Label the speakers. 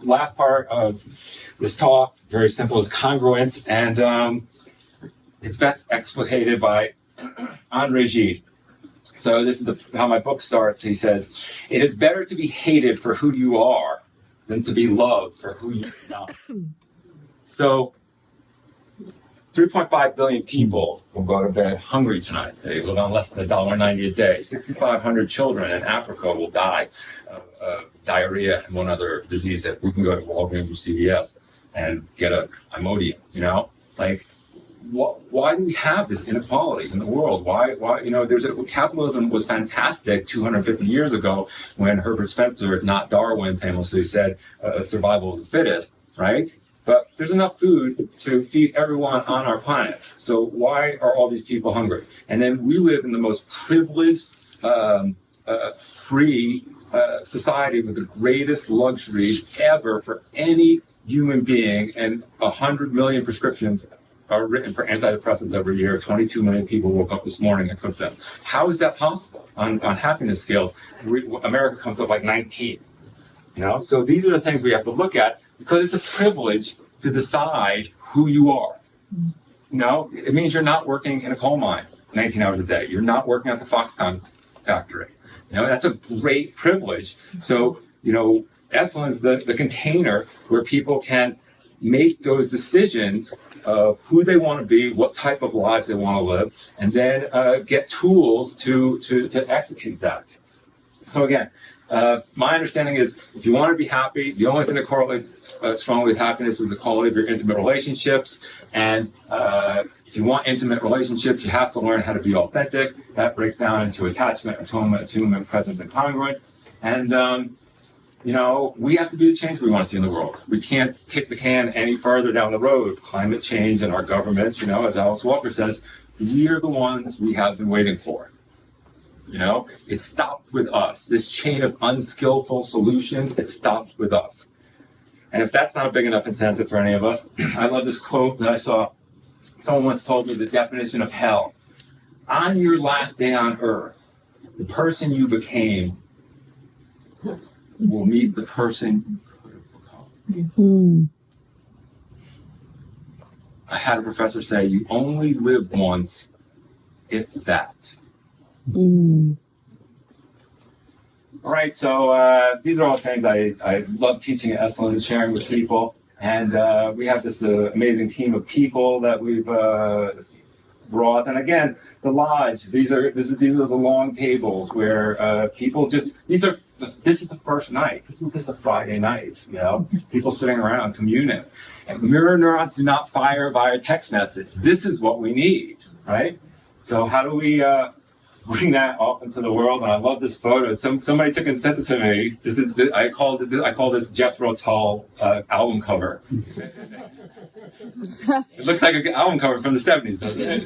Speaker 1: last part of this talk, very simple, is congruence, and it's best explicated by Andre Gide. So this is how my book starts. He says, "It is better to be hated for who you are than to be loved for who you're not." So 3.5 billion people will go to bed hungry tonight. They live on less than $1.90 a day. 6,500 children in Africa will die of diarrhea and one other disease that we can go to Walgreens or CVS and get a Imodium, Like, why do we have this inequality in the world? Why, capitalism was fantastic 250 years ago when Herbert Spencer, not Darwin, famously said, survival of the fittest, right? But there's enough food to feed everyone on our planet. So why are all these people hungry? And then we live in the most privileged, free society with the greatest luxuries ever for any human being. And 100 million prescriptions are written for antidepressants every year. 22 million people woke up this morning and took them. How is that possible? On happiness scales, America comes up like 19. So these are the things we have to look at, because it's a privilege to decide who you are. It means you're not working in a coal mine 19 hours a day. You're not working at the Foxconn factory. That's a great privilege. So, Esalen is the container where people can make those decisions of who they want to be, what type of lives they want to live, and then get tools to execute that. So again, my understanding is, if you want to be happy, the only thing that correlates strongly with happiness is the quality of your intimate relationships. And if you want intimate relationships, you have to learn how to be authentic. That breaks down into attachment, attunement, presence, and congruence. And we have to be the change we want to see in the world. We can't kick the can any further down the road. Climate change and our government, as Alice Walker says, we are the ones we have been waiting for. It stopped with us. This chain of unskillful solutions, it stopped with us. And if that's not a big enough incentive for any of us, I love this quote that I saw. Someone once told me the definition of hell. On your last day on earth, the person you became will meet the person you could have become. I had a professor say, you only live once, if that. All right, so these are all things I love teaching at Esalen and sharing with people. And we have this amazing team of people that we've brought. And again, the lodge, these are the long tables where people this is the first night. This is just a Friday night, people sitting around communing. And mirror neurons do not fire via text message. This is what we need, right? So how do we bring that off into the world? And I love this photo. Somebody took and sent it to me. I call this Jethro Tull album cover. It looks like an album cover from the 70s, doesn't it?